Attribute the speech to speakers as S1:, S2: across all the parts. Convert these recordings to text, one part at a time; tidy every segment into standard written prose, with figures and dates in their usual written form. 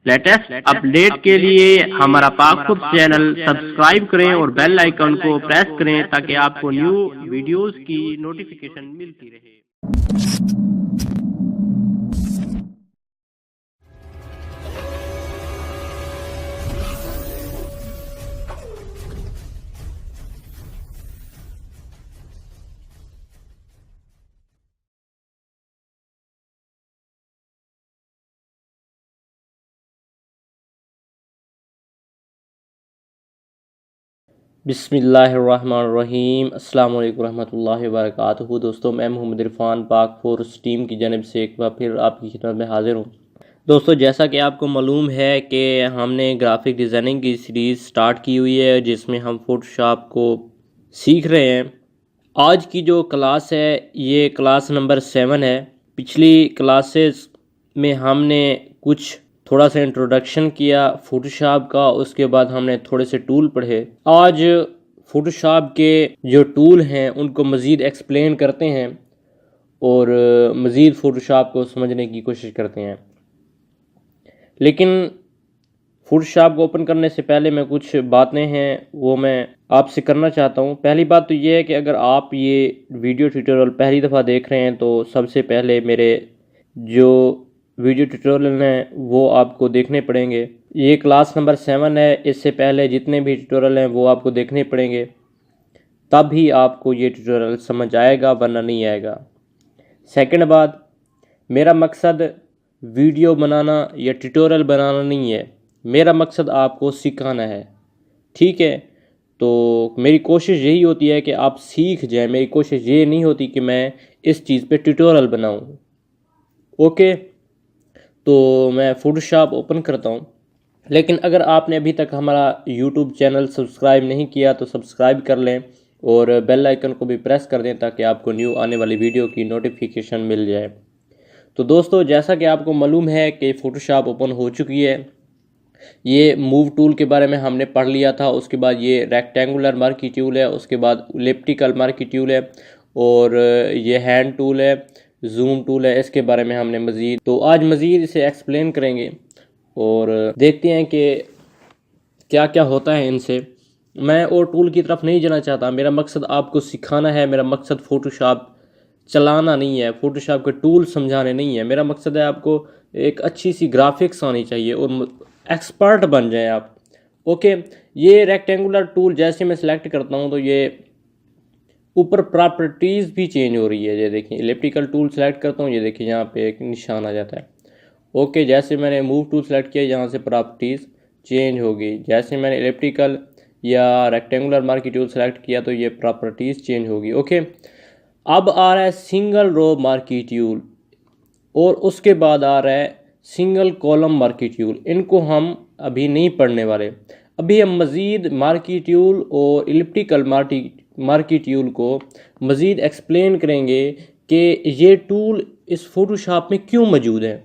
S1: Latest update के लिए हमारा पाकपुर चैनल सब्सक्राइब करें और बेल आइकन को प्रेस करें ताकि आपको न्यू वीडियोस की नोटिफिकेशन मिलती रहे।
S2: बिस्मिल्लाहिर्रहमानिर्रहीम। अस्सलाम वालेकुम रहमतुल्लाहि व बरकातुहू। दोस्तों, मैं मोहम्मद इरफान पाक फोर्स टीम की जानब से एक बार फिर आपकी खिदमत में हाजिर हूँ। दोस्तों, जैसा कि आपको मालूम है कि हमने ग्राफिक डिज़ाइनिंग की सीरीज़ स्टार्ट की हुई है जिसमें हम फोटोशॉप को सीख रहे हैं। आज की जो क्लास है ये क्लास नंबर 7 है। पिछली क्लासेस में हमने कुछ थोड़ा सा इंट्रोडक्शन किया फ़ोटोशॉप का, उसके बाद हमने थोड़े से टूल पढ़े। आज फ़ोटोशॉप के जो टूल हैं उनको मज़ीद एक्सप्लेन करते हैं और मज़ीद फ़ोटोशॉप को समझने की कोशिश करते हैं। लेकिन फ़ोटोशॉप को ओपन करने से पहले मैं कुछ बातें हैं वो मैं आपसे करना चाहता हूँ। पहली बात तो ये है कि अगर आप ये वीडियो ट्यूटोरियल पहली दफ़ा देख रहे हैं तो सबसे पहले मेरे जो वीडियो ट्यूटोरियल हैं वो आपको देखने पड़ेंगे। ये क्लास नंबर 7 है, इससे पहले जितने भी ट्यूटोरियल हैं वो आपको देखने पड़ेंगे, तब ही आपको ये ट्यूटोरियल समझ आएगा, वरना नहीं आएगा। सेकंड बात, मेरा मकसद वीडियो बनाना या ट्यूटोरियल बनाना नहीं है, मेरा मकसद आपको सिखाना है। ठीक है, तो मेरी कोशिश यही होती है कि आप सीख जाएं। मेरी कोशिश ये नहीं होती कि मैं इस चीज़ पे ट्यूटोरियल बनाऊं। ओके, तो मैं फ़ोटोशॉप ओपन करता हूं। लेकिन अगर आपने अभी तक हमारा यूट्यूब चैनल सब्सक्राइब नहीं किया तो सब्सक्राइब कर लें और बेल आइकन को भी प्रेस कर दें ताकि आपको न्यू आने वाली वीडियो की नोटिफिकेशन मिल जाए। तो दोस्तों, जैसा कि आपको मालूम है कि फ़ोटोशॉप ओपन हो चुकी है। ये मूव टूल के बारे में हमने पढ़ लिया था, उसके बाद ये रेक्टेंगुलर मार्की टूल है, उसके बाद इलिप्टिकल मार्की टूल है और ये हैंड टूल है, जूम टूल है। इसके बारे में हमने आज मज़ीद इसे एक्सप्लेन करेंगे और देखते हैं कि क्या क्या होता है इनसे। मैं और टूल की तरफ नहीं जाना चाहता, मेरा मकसद आपको सिखाना है। मेरा मकसद फ़ोटोशॉप चलाना नहीं है, फ़ोटोशॉप के टूल समझाने नहीं है। मेरा मकसद है आपको एक अच्छी सी ग्राफिक्स आनी चाहिए और एक्सपर्ट बन जाएं आप। ओके, ये रेक्टेंगुलर टूल जैसे मैं सिलेक्ट करता हूँ तो ये ऊपर प्रॉपर्टीज़ भी चेंज हो रही है। ये देखिए, इलिप्टिकल टूल सेलेक्ट करता हूँ, ये देखिए यहाँ पे एक निशान आ जाता है। ओके, जैसे मैंने मूव टूल सेलेक्ट किया यहाँ से प्रॉपर्टीज़ चेंज हो गई। जैसे मैंने इलिप्टिकल या रेक्टेंगुलर मार्की टूल सेलेक्ट किया तो ये प्रॉपर्टीज़ चेंज होगी। ओके, अब आ रहा है सिंगल रो मार्की टूल और उसके बाद आ रहा है सिंगल कॉलम मार्की टूल। इनको हम अभी नहीं पढ़ने वाले। अभी हम मज़ीद मार्की टूल और इलिप्टिकल मार्की टूल को मज़ीद एक्सप्लेन करेंगे कि ये टूल इस फ़ोटोशॉप में क्यों मौजूद है।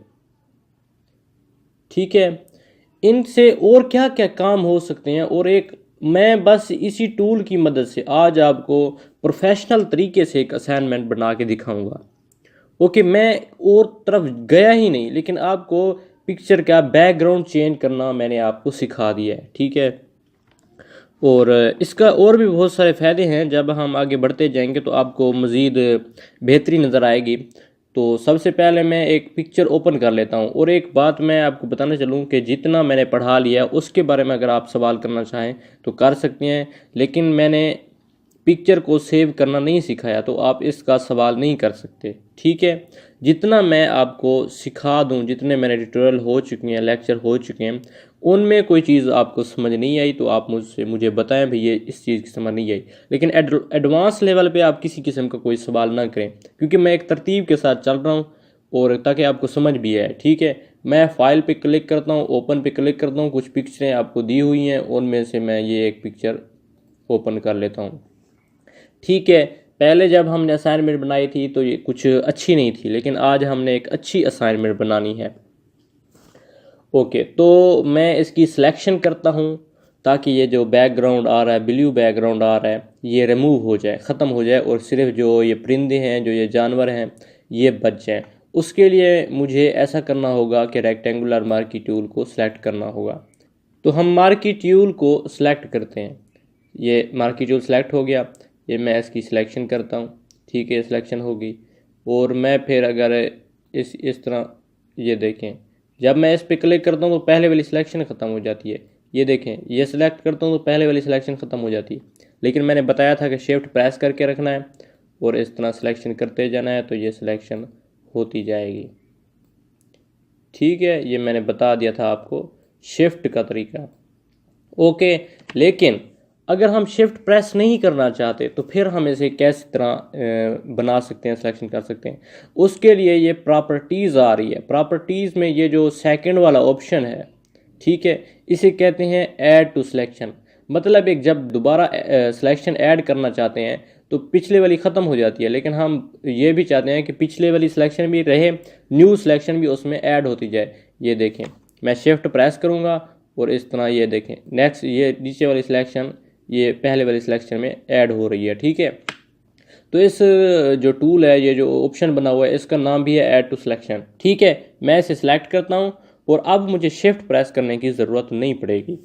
S2: ठीक है, इनसे और क्या क्या काम हो सकते हैं और एक मैं बस इसी टूल की मदद से आज आपको प्रोफेशनल तरीके से एक असाइनमेंट बना के दिखाऊंगा। ओके, मैं और तरफ गया ही नहीं, लेकिन आपको पिक्चर का बैकग्राउंड चेंज करना मैंने आपको सिखा दिया है। ठीक है, और इसका और भी बहुत सारे फ़ायदे हैं। जब हम आगे बढ़ते जाएंगे तो आपको मज़ीद बेहतरी नज़र आएगी। तो सबसे पहले मैं एक पिक्चर ओपन कर लेता हूं और एक बात मैं आपको बताना चलूं कि जितना मैंने पढ़ा लिया उसके बारे में अगर आप सवाल करना चाहें तो कर सकते हैं, लेकिन मैंने पिक्चर को सेव करना नहीं सिखाया तो आप इसका सवाल नहीं कर सकते। ठीक है, जितना मैं आपको सिखा दूं, जितने मेरे ट्यूटोरियल हो चुके हैं, लेक्चर हो चुके हैं, उनमें कोई चीज़ आपको समझ नहीं आई तो आप मुझे बताएं भाई ये इस चीज़ की समझ नहीं आई। लेकिन एडवांस लेवल पे आप किसी किस्म का कोई सवाल ना करें, क्योंकि मैं एक तरतीब के साथ चल रहा हूँ और ताकि आपको समझ भी आए। ठीक है, मैं फ़ाइल पे क्लिक करता हूँ, ओपन पे क्लिक करता हूँ, कुछ पिक्चरें आपको दी हुई हैं, उनमें से मैं ये एक पिक्चर ओपन कर लेता हूँ। ठीक है, पहले जब हमने असाइनमेंट बनाई थी तो ये कुछ अच्छी नहीं थी, लेकिन आज हमने एक अच्छी असाइनमेंट बनानी है। ओके, तो मैं इसकी सिलेक्शन करता हूँ ताकि ये जो बैकग्राउंड आ रहा है, ब्लू बैकग्राउंड आ रहा है, ये रिमूव हो जाए, ख़त्म हो जाए और सिर्फ जो ये परिंदे हैं, जो ये जानवर हैं, ये बच जाएँ। उसके लिए मुझे ऐसा करना होगा कि रेक्टेंगुलर मार्की टूल को सिलेक्ट करना होगा। तो हम मार्की टूल को सिलेक्ट करते हैं। ये मार्की टूल सिलेक्ट हो गया, ये मैं इसकी सिलेक्शन करता हूँ, ठीक है, सिलेक्शन होगी। और मैं फिर अगर इस तरह ये देखें, जब मैं इस पर क्लिक करता हूँ तो पहले वाली सिलेक्शन ख़त्म हो जाती है। ये देखें, ये सिलेक्ट करता हूँ तो पहले वाली सिलेक्शन ख़त्म हो जाती है। लेकिन मैंने बताया था कि शिफ्ट प्रेस करके रखना है और इस तरह सिलेक्शन करते जाना है, तो ये सिलेक्शन होती जाएगी। ठीक है, ये मैंने बता दिया था आपको शिफ्ट का तरीका। ओके, लेकिन अगर हम शिफ्ट प्रेस नहीं करना चाहते तो फिर हम इसे कैसे तरह बना सकते हैं, सिलेक्शन कर सकते हैं। उसके लिए ये प्रॉपर्टीज़ आ रही है। प्रॉपर्टीज़ में ये जो सेकंड वाला ऑप्शन है, ठीक है, इसे कहते हैं ऐड टू सिलेक्शन। मतलब एक जब दोबारा सिलेक्शन ऐड करना चाहते हैं तो पिछले वाली ख़त्म हो जाती है, लेकिन हम ये भी चाहते हैं कि पिछले वाली सिलेक्शन भी रहे, न्यू सिलेक्शन भी उसमें ऐड होती जाए। ये देखें, मैं शिफ्ट प्रेस करूँगा और इस तरह ये देखें नेक्स्ट, ये नीचे वाली सिलेक्शन ये पहले वाली सिलेक्शन में ऐड हो रही है। ठीक है, तो इस जो टूल है, ये जो ऑप्शन बना हुआ है, इसका नाम भी है ऐड टू सिलेक्शन। ठीक है, मैं इसे सिलेक्ट करता हूँ और अब मुझे शिफ्ट प्रेस करने की ज़रूरत नहीं पड़ेगी।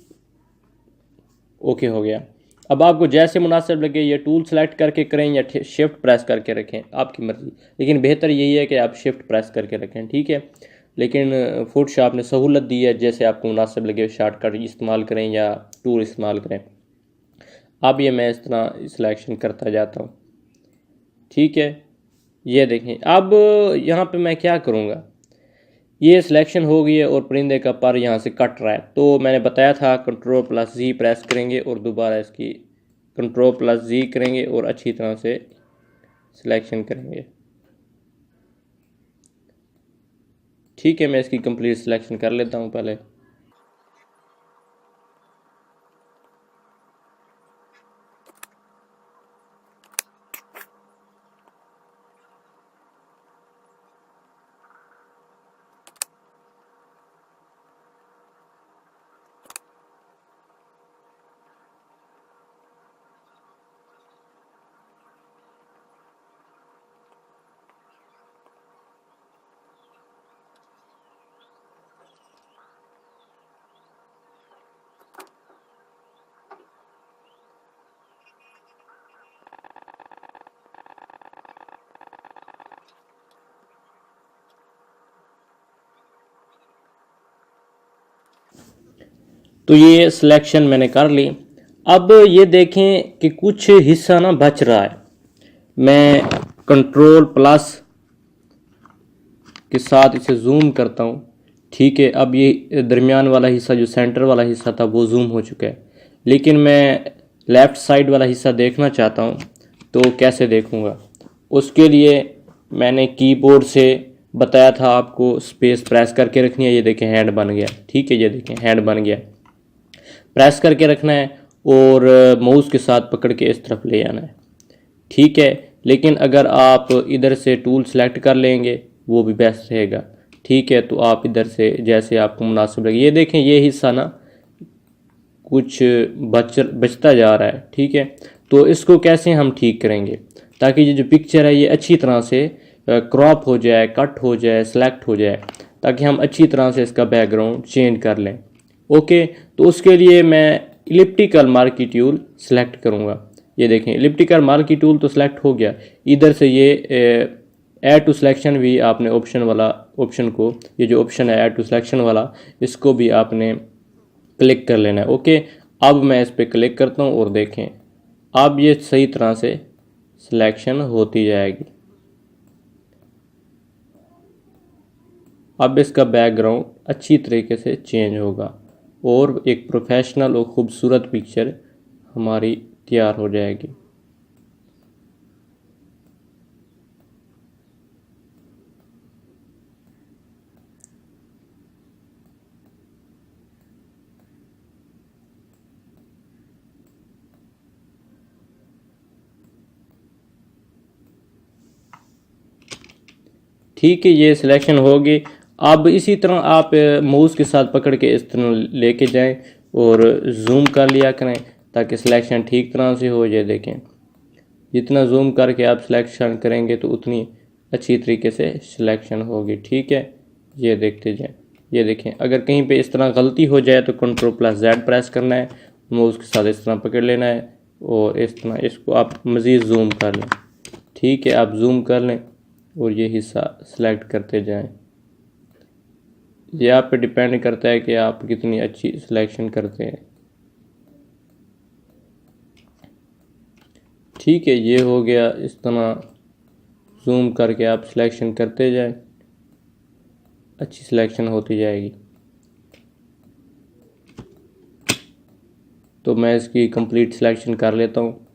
S2: ओके, हो गया। अब आपको जैसे मुनासिब लगे ये टूल सेलेक्ट करके करें या शिफ्ट प्रेस करके रखें, आपकी मर्ज़ी, लेकिन बेहतर यही है कि आप शिफ्ट प्रेस करके रखें। ठीक है, लेकिन फोटोशॉप ने सहूलत दी है, जैसे आपको मुनासिब लगे शॉर्टकट इस्तेमाल करें या टूल इस्तेमाल करें। अब ये मैं इस तरह सिलेक्शन करता जाता हूँ। ठीक है, ये देखें, अब यहाँ पे मैं क्या करूँगा, ये सिलेक्शन हो गई है और परिंदे का पर यहाँ से कट रहा है। तो मैंने बताया था Ctrl+Z प्रेस करेंगे और दोबारा इसकी Ctrl+Z करेंगे और अच्छी तरह से सिलेक्शन करेंगे। ठीक है, मैं इसकी कंप्लीट सिलेक्शन कर लेता हूँ पहले। तो ये सिलेक्शन मैंने कर ली। अब ये देखें कि कुछ हिस्सा ना बच रहा है। मैं Ctrl+ के साथ इसे जूम करता हूँ। ठीक है, अब ये दरमियान वाला हिस्सा, जो सेंटर वाला हिस्सा था, वो जूम हो चुका है, लेकिन मैं लेफ़्ट साइड वाला हिस्सा देखना चाहता हूँ। तो कैसे देखूँगा, उसके लिए मैंने कीबोर्ड से बताया था आपको स्पेस प्रेस करके रखनी है। ये देखें हैंड बन गया। ठीक है, ये देखें हैंड बन गया। प्रेस करके रखना है और माउस के साथ पकड़ के इस तरफ ले आना है। ठीक है, लेकिन अगर आप इधर से टूल सेलेक्ट कर लेंगे वो भी बेस्ट रहेगा। ठीक है, तो आप इधर से जैसे आपको मुनासिब लगे। ये देखें, ये हिस्सा ना कुछ बचता जा रहा है। ठीक है, तो इसको कैसे हम ठीक करेंगे ताकि ये जो पिक्चर है ये अच्छी तरह से क्रॉप हो जाए, कट हो जाए, सेलेक्ट हो जाए, ताकि हम अच्छी तरह से इसका बैकग्राउंड चेंज कर लें। ओके, तो उसके लिए मैं इलिप्टिकल मार्की टूल सेलेक्ट करूँगा। ये देखें, इलिप्टिकल मार्की टूल तो सेलेक्ट हो गया। इधर से ये ऐड टू सिलेक्शन भी आपने ऑप्शन को, ये जो ऑप्शन है ऐड टू सिलेक्शन वाला, इसको भी आपने क्लिक कर लेना है। ओके, अब मैं इस पर क्लिक करता हूँ और देखें, अब ये सही तरह से सिलेक्शन होती जाएगी। अब इसका बैकग्राउंड अच्छी तरीके से चेंज होगा और एक प्रोफेशनल और ख़ूबसूरत पिक्चर हमारी तैयार हो जाएगी। ठीक है, ये सिलेक्शन होगी। अब इसी तरह आप माउस के साथ पकड़ के इस तरह लेके जाएं और जूम कर लिया करें ताकि सिलेक्शन ठीक तरह से हो जाए। देखें, जितना जूम करके आप सिलेक्शन करेंगे तो उतनी अच्छी तरीके से सिलेक्शन होगी। ठीक है, ये देखते जाएं। ये देखें, अगर कहीं पे इस तरह गलती हो जाए तो Ctrl+Z प्रेस करना है, माउस के साथ इस तरह पकड़ लेना है और इस तरह इसको आप मज़ीद जूम कर लें। ठीक है, आप जूम कर लें और ये हिस्सा सेलेक्ट करते जाएं। ये आप पे डिपेंड करता है कि आप कितनी अच्छी सिलेक्शन करते हैं। ठीक है, ये हो गया। इस तरह जूम करके आप सिलेक्शन करते जाएं, अच्छी सिलेक्शन होती जाएगी। तो मैं इसकी कंप्लीट सिलेक्शन कर लेता हूँ।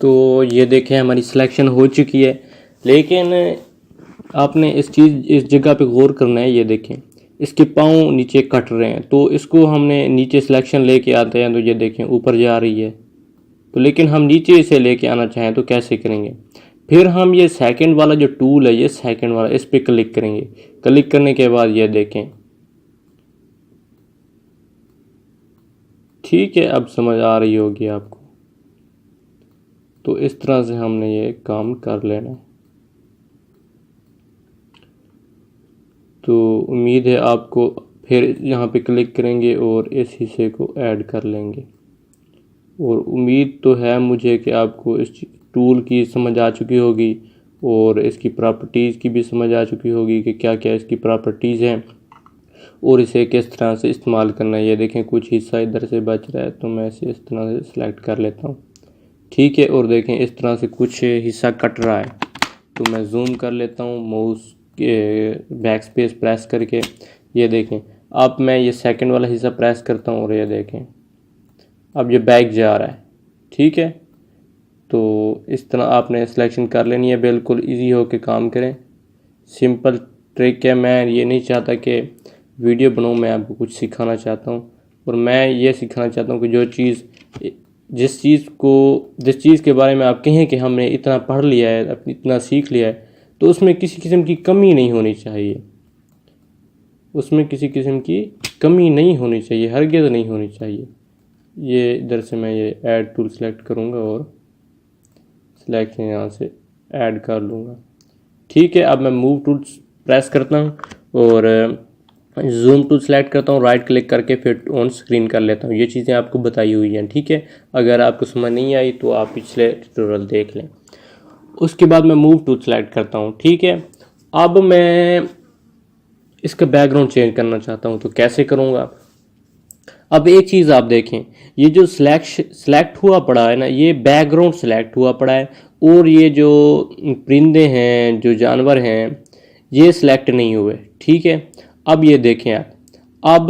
S2: तो ये देखें, हमारी सिलेक्शन हो चुकी है, लेकिन आपने इस जगह पे गौर करना है। ये देखें, इसके पाँव नीचे कट रहे हैं, तो इसको हमने नीचे सिलेक्शन लेके आते हैं तो ये देखें ऊपर जा रही है। तो लेकिन हम नीचे इसे लेके आना चाहें तो कैसे करेंगे? फिर हम ये सेकंड वाला जो टूल है, ये सेकंड वाला, इस पर क्लिक करेंगे। क्लिक करने के बाद ये देखें, ठीक है, अब समझ आ रही होगी आपको। तो इस तरह से हमने ये काम कर लेना है। तो उम्मीद है आपको। फिर यहाँ पे क्लिक करेंगे और इस हिस्से को ऐड कर लेंगे। और उम्मीद तो है मुझे कि आपको इस टूल की समझ आ चुकी होगी और इसकी प्रॉपर्टीज़ की भी समझ आ चुकी होगी कि क्या क्या इसकी प्रॉपर्टीज़ हैं और इसे किस तरह से इस्तेमाल करना है। ये देखें, कुछ हिस्सा इधर से बच रहा है तो मैं इसे इस तरह से सिलेक्ट कर लेता हूँ। ठीक है, और देखें इस तरह से कुछ हिस्सा कट रहा है तो मैं जूम कर लेता हूँ माउस के बैक स्पेस प्रेस करके। ये देखें, अब मैं ये सेकंड वाला हिस्सा प्रेस करता हूँ और ये देखें अब ये बैक जा रहा है। ठीक है, तो इस तरह आपने सिलेक्शन कर लेनी है। बिल्कुल इजी हो के काम करें, सिंपल ट्रिक है। मैं ये नहीं चाहता कि वीडियो बनाऊँ, मैं आपको कुछ सिखाना चाहता हूँ और मैं ये सिखाना चाहता हूँ कि जो चीज़ जिस चीज़ के बारे में आप कहें कि हमने इतना पढ़ लिया है, इतना सीख लिया है, तो उसमें किसी किस्म की कमी नहीं होनी चाहिए। उसमें किसी किस्म की कमी नहीं होनी चाहिए, हरगिज़ नहीं होनी चाहिए। ये इधर से मैं ये ऐड टूल सेलेक्ट करूँगा और सिलेक्शन यहाँ से ऐड कर लूँगा। ठीक है, अब मैं मूव टूल प्रेस करता हूँ और जूम टूल सेलेक्ट करता हूँ, राइट क्लिक करके फिर ऑन स्क्रीन कर लेता हूँ। ये चीज़ें आपको बताई हुई हैं। ठीक है, अगर आपको समझ नहीं आई तो आप पिछले ट्यूटोरियल देख लें। उसके बाद मैं मूव टूल सेलेक्ट करता हूँ। ठीक है, अब मैं इसका बैकग्राउंड चेंज करना चाहता हूँ, तो कैसे करूँगा? अब एक चीज़ आप देखें, ये जो सिलेक्ट हुआ पड़ा है ना, ये बैकग्राउंड सिलेक्ट हुआ पड़ा है और ये जो परिंदे हैं, जो जानवर हैं, ये सिलेक्ट नहीं हुए। ठीक है, अब ये देखें आप, अब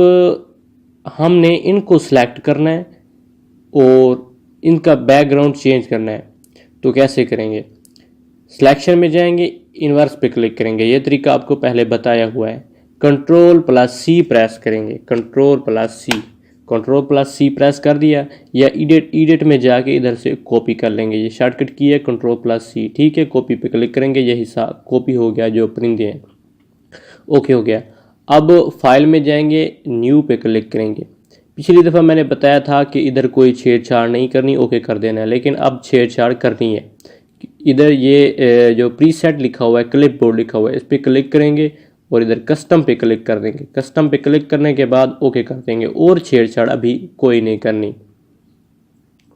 S2: हमने इनको सिलेक्ट करना है और इनका बैकग्राउंड चेंज करना है। तो कैसे करेंगे? सिलेक्शन में जाएंगे, इन्वर्स पे क्लिक करेंगे। ये तरीका आपको पहले बताया हुआ है। Ctrl+C प्रेस करेंगे, Ctrl+C प्रेस कर दिया, या एडिट में जाके इधर से कॉपी कर लेंगे। ये शॉर्टकट की है, Ctrl+C। ठीक है, कॉपी पे क्लिक करेंगे, ये हिस्सा कॉपी हो गया जो परिंदे हैं। ओके हो गया। अब फाइल में जाएंगे, न्यू पे क्लिक करेंगे। पिछली दफ़ा मैंने बताया था कि इधर कोई छेड़छाड़ नहीं करनी, ओके कर देना है, लेकिन अब छेड़छाड़ करनी है। इधर ये जो प्रीसेट लिखा हुआ है, क्लिपबोर्ड लिखा हुआ है, इस पर क्लिक करेंगे और इधर कस्टम पे क्लिक कर देंगे। कस्टम पे क्लिक करने के बाद ओके कर देंगे और छेड़छाड़ अभी कोई नहीं करनी।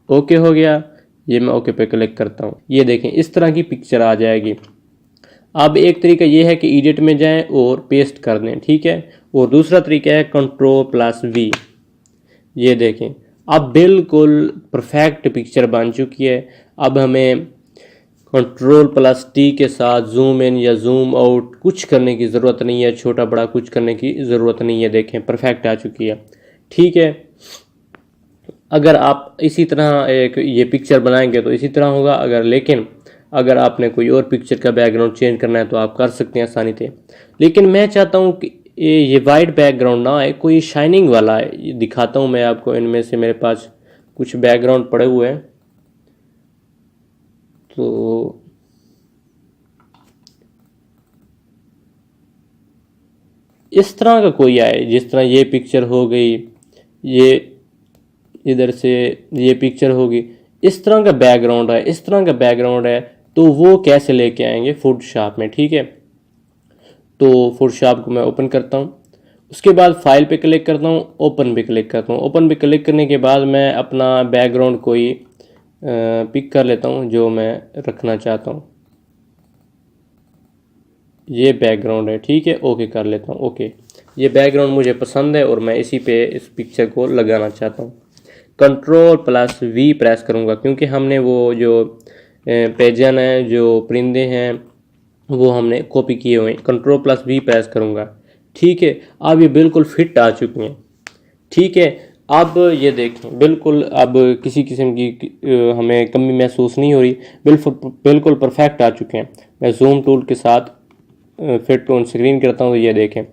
S2: ओके हो गया, ये मैं ओके पे क्लिक करता हूँ। ये देखें, इस तरह की पिक्चर आ जाएगी। अब एक तरीका ये है कि एडिट में जाएं और पेस्ट कर दें। ठीक है, और दूसरा तरीका है Ctrl+V। ये देखें, अब बिल्कुल परफेक्ट पिक्चर बन चुकी है। अब हमें Ctrl+T के साथ जूम इन या जूम आउट कुछ करने की ज़रूरत नहीं है, छोटा बड़ा कुछ करने की ज़रूरत नहीं है। देखें, परफेक्ट आ चुकी है। ठीक है, अगर आप इसी तरह एक ये पिक्चर बनाएंगे तो इसी तरह होगा, अगर आपने कोई और पिक्चर का बैकग्राउंड चेंज करना है तो आप कर सकते हैं आसानी से। लेकिन मैं चाहता हूँ कि ये वाइट बैकग्राउंड ना है, कोई शाइनिंग वाला है। ये दिखाता हूँ मैं आपको, इनमें से मेरे पास कुछ बैकग्राउंड पड़े हुए हैं। तो इस तरह का कोई आए, जिस तरह ये पिक्चर हो गई, ये इधर से ये पिक्चर होगी, इस तरह का बैकग्राउंड है, इस तरह का बैकग्राउंड है। तो वो कैसे लेके आएंगे फोटोशॉप में, ठीक है। तो फोटोशॉप को मैं ओपन करता हूँ, उसके बाद फाइल पे क्लिक करता हूँ, ओपन पे क्लिक करता हूँ। ओपन पे क्लिक करने के बाद मैं अपना बैकग्राउंड कोई पिक कर लेता हूँ जो मैं रखना चाहता हूँ। ये बैकग्राउंड है, ठीक है, ओके कर लेता हूँ। ओके, ये बैकग्राउंड मुझे पसंद है और मैं इसी पे इस पिक्चर को लगाना चाहता हूँ। Ctrl+V प्रेस करूँगा क्योंकि हमने वो जो पेजन है, जो परिंदे हैं, वो हमने कॉपी किए हुए हैं। Ctrl+V प्रेस करूँगा, ठीक है। अब ये बिल्कुल फिट आ चुकी हैं, ठीक है। अब ये देखें, बिल्कुल अब किसी किस्म की हमें कमी महसूस नहीं हो रही, बिल्कुल परफेक्ट आ चुके हैं। मैं जूम टूल के साथ फिट ऑन स्क्रीन करता हूँ तो ये देखें,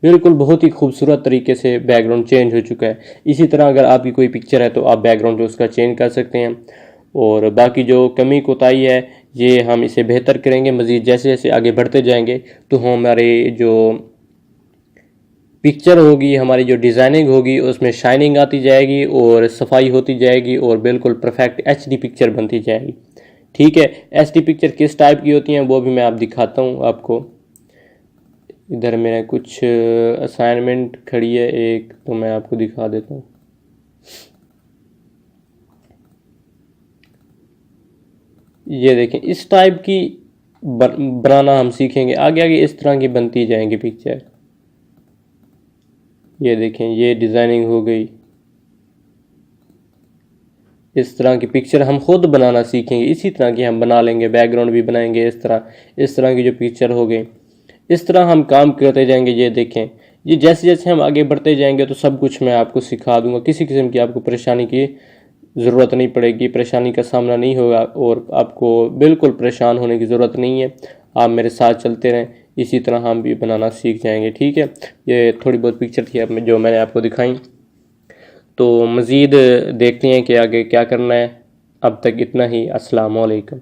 S2: बिल्कुल बहुत ही खूबसूरत तरीके से बैकग्राउंड चेंज हो चुका है। इसी तरह अगर आपकी कोई पिक्चर है तो आप बैकग्राउंड जो उसका चेंज कर सकते हैं। और बाकी जो कमी कोताही है ये हम इसे बेहतर करेंगे मज़ीद, जैसे जैसे आगे बढ़ते जाएंगे तो हमारे जो पिक्चर होगी, हमारी जो डिज़ाइनिंग होगी, उसमें शाइनिंग आती जाएगी और सफाई होती जाएगी और बिल्कुल परफेक्ट HD पिक्चर बनती जाएगी, ठीक है। HD पिक्चर किस टाइप की होती हैं वो भी मैं आप दिखाता हूँ आपको। इधर मेरा कुछ असाइनमेंट खड़ी है एक, तो मैं आपको दिखा देता हूँ। ये देखें, इस टाइप की बनाना हम सीखेंगे, आगे आगे इस तरह की बनती जाएंगी पिक्चर। ये देखें, ये डिज़ाइनिंग हो गई। इस तरह की पिक्चर हम खुद बनाना सीखेंगे, इसी तरह की हम बना लेंगे, बैकग्राउंड भी बनाएंगे इस तरह की जो पिक्चर हो गई। इस तरह हम काम करते जाएंगे। ये देखें, ये जैसे जैसे हम आगे बढ़ते जाएंगे तो सब कुछ मैं आपको सिखा दूंगा, किसी किस्म की आपको परेशानी की ज़रूरत नहीं पड़ेगी, परेशानी का सामना नहीं होगा और आपको बिल्कुल परेशान होने की ज़रूरत नहीं है। आप मेरे साथ चलते रहें, इसी तरह हम भी बनाना सीख जाएंगे, ठीक है। ये थोड़ी बहुत पिक्चर थी जो मैंने आपको दिखाई, तो मज़ीद देखते हैं कि आगे क्या करना है। अब तक इतना ही। अस्सलाम वालेकुम।